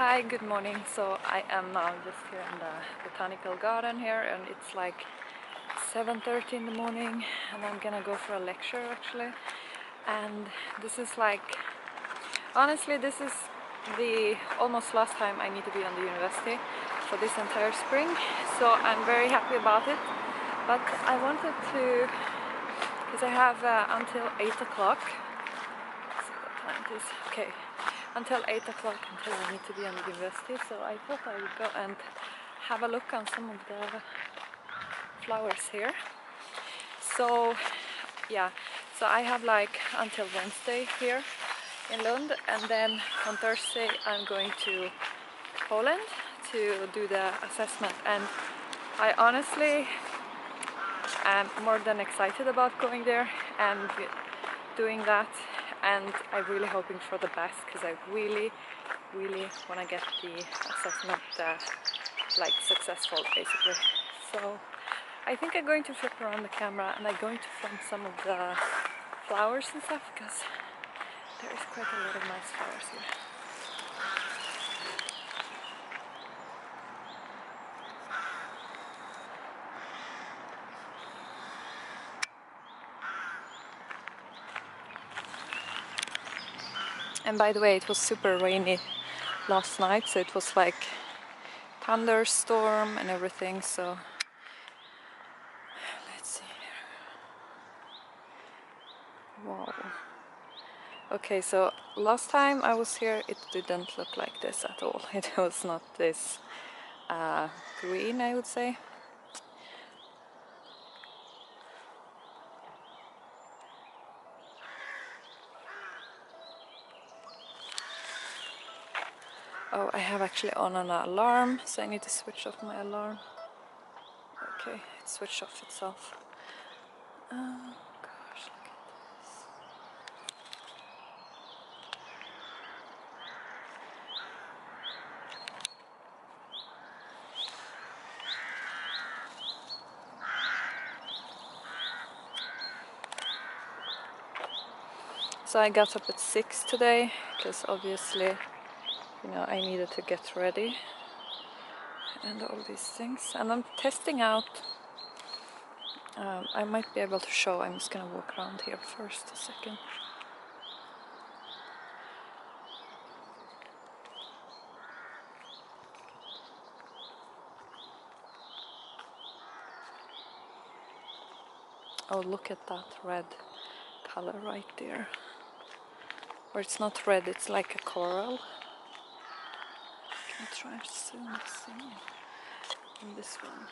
Hi, good morning. So I am now just here in the botanical garden here, and it's like 7:30 in the morning, and I'm gonna go for a lecture actually. And this is like, honestly, this is the almost last time I need to be on the university for this entire spring. So I'm very happy about it. But I wanted to, because I have until 8 o'clock. Let's see what time it is. Okay. Until 8 o'clock until I need to be on the university, so I thought I would go and have a look on some of the flowers here. So yeah, so I have like until Wednesday here in Lund, and then on Thursday I'm going to Poland to do the assessment, and I honestly am more than excited about going there and doing that, and I'm really hoping for the best because I really want to get the assessment like successful basically. So I think I'm going to flip around the camera and I'm going to film some of the flowers and stuff because there is quite a lot of nice flowers here. And by the way, it was super rainy last night, so it was like thunderstorm and everything, so let's see here. Wow. Okay, so last time I was here it didn't look like this at all. It was not this green, I would say. Oh, I have actually on an alarm, so I need to switch off my alarm. Okay, it switched off itself. Oh gosh, look at this. So I got up at 6 today, because obviously, you know, I needed to get ready and all these things. And I'm testing out, I might be able to show, I'm just gonna walk around here first a second. Oh, look at that red color right there. Or it's not red, it's like a coral. Can I try to zoom this in this one?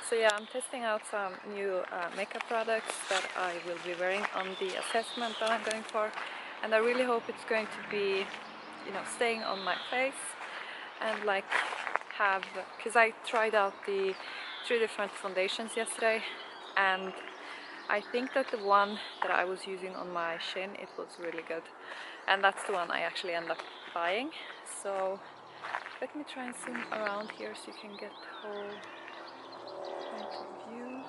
So yeah, I'm testing out some new makeup products that I will be wearing on the assessment that I'm going for, and I really hope it's going to be, you know, staying on my face and like have, because I tried out the 3 different foundations yesterday, and I think that the one that I was using on my chin, it was really good, and that's the one I actually end up buying. So let me try and zoom around here so you can get the whole point of view.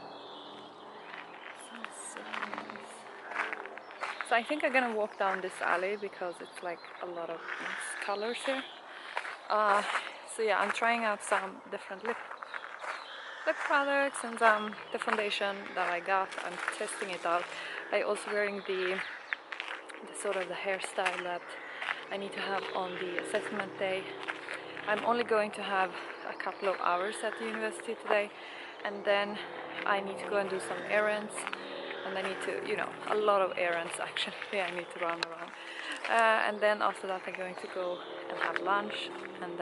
So nice. So I think I'm gonna walk down this alley because it's like a lot of nice colors here. So yeah, I'm trying out some different lip products and the foundation that I got. I'm testing it out. I also wearing the sort of the hairstyle that I need to have on the assessment day. I'm only going to have a couple of hours at the university today, and then I need to go and do some errands, and I need to, you know, a lot of errands actually. I need to run around, and then after that I'm going to go and have lunch, and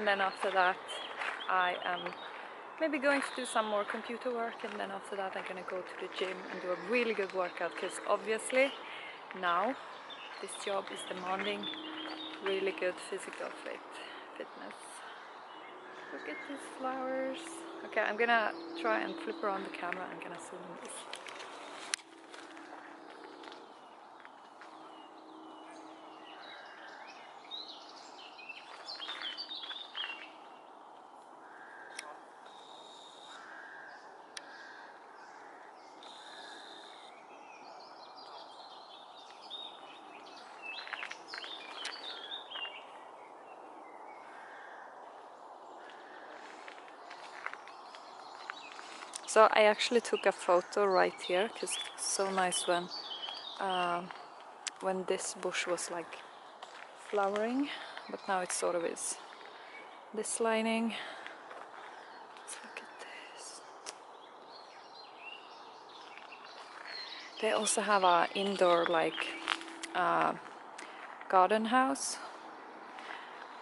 then after that I am maybe going to do some more computer work, and then after that I'm gonna go to the gym and do a really good workout, because obviously now this job is demanding really good physical fitness. Look at these flowers. Okay, I'm gonna try and flip around the camera. I'm gonna zoom in this. So I actually took a photo right here because it's so nice when this bush was like flowering, but now it sort of is. This lining. Let's look at this. They also have a indoor like garden house,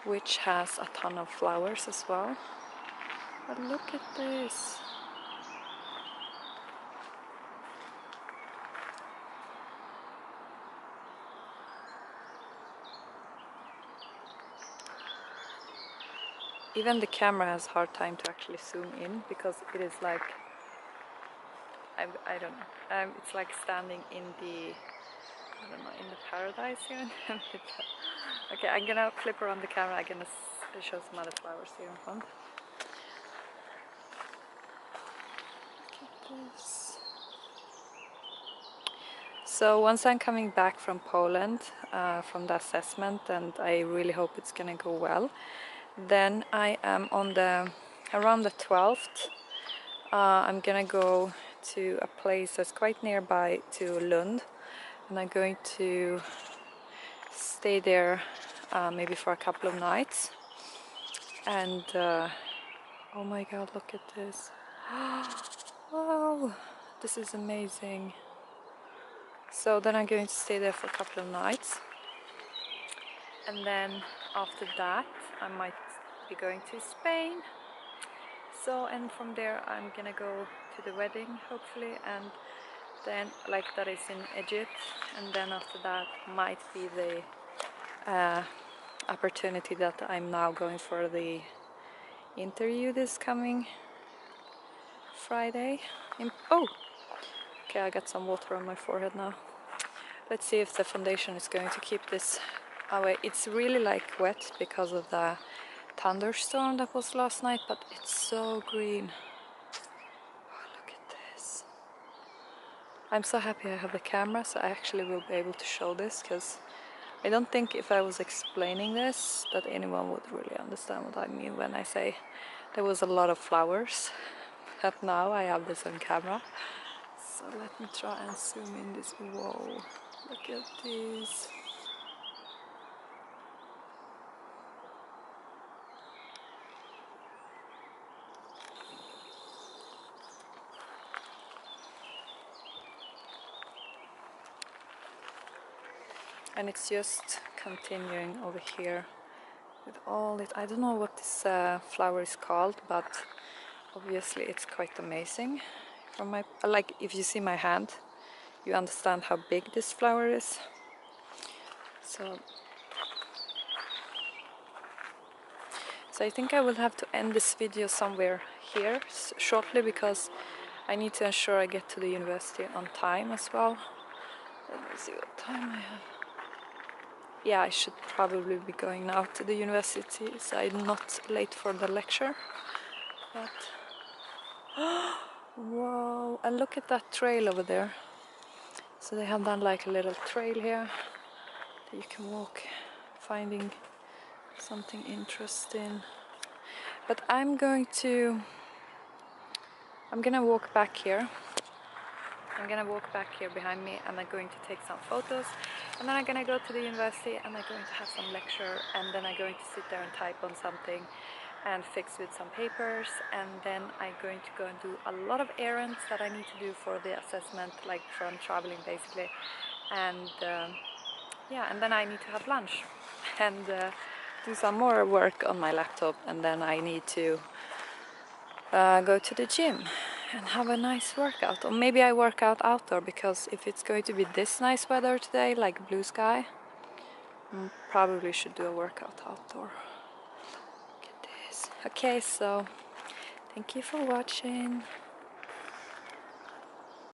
which has a ton of flowers as well. But look at this. Even the camera has a hard time to actually zoom in because it is like, I don't know, it's like standing in the, I don't know, in the paradise here. Okay, I'm gonna flip around the camera. I'm gonna show some other flowers here in front. Look at this. So once I'm coming back from Poland, from the assessment, and I really hope it's gonna go well, then I am on around the 12th, I'm gonna go to a place that's quite nearby to Lund, and I'm going to stay there maybe for a couple of nights. And oh my god, look at this. Wow, this is amazing. So then I'm going to stay there for a couple of nights, and then after that I might be going to Spain. So, and from there I'm gonna go to the wedding hopefully, and then like that is in Egypt, and then after that might be the opportunity that I'm now going for the interview this coming Friday. Oh, okay, I got some water on my forehead now. Let's see if the foundation is going to keep this away. It's really like wet because of the thunderstorm that was last night, but it's so green. Oh, look at this. I'm so happy I have the camera, so I actually will be able to show this, because I don't think if I was explaining this that anyone would really understand what I mean when I say there was a lot of flowers. But now I have this on camera. So let me try and zoom in this. Whoa, look at this. And it's just continuing over here with all it. I don't know what this flower is called, but obviously it's quite amazing. From my, like, if you see my hand, you understand how big this flower is. So I think I will have to end this video somewhere here shortly, because I need to ensure I get to the university on time as well. Let me see what time I have. Yeah, I should probably be going now to the university, so I'm not late for the lecture. But wow, and look at that trail over there. So they have done like a little trail here that you can walk, finding something interesting. But I'm gonna walk back here. I'm gonna walk back here behind me, and I'm going to take some photos, and then I'm gonna go to the university, and I'm going to have some lecture, and then I'm going to sit there and type on something and fix with some papers, and then I'm going to go and do a lot of errands that I need to do for the assessment, like from traveling basically, and yeah, and then I need to have lunch and do some more work on my laptop, and then I need to go to the gym and have a nice workout. Or maybe I work out outdoor, because if it's going to be this nice weather today, like blue sky, probably should do a workout outdoor. Look at this. Okay, so thank you for watching.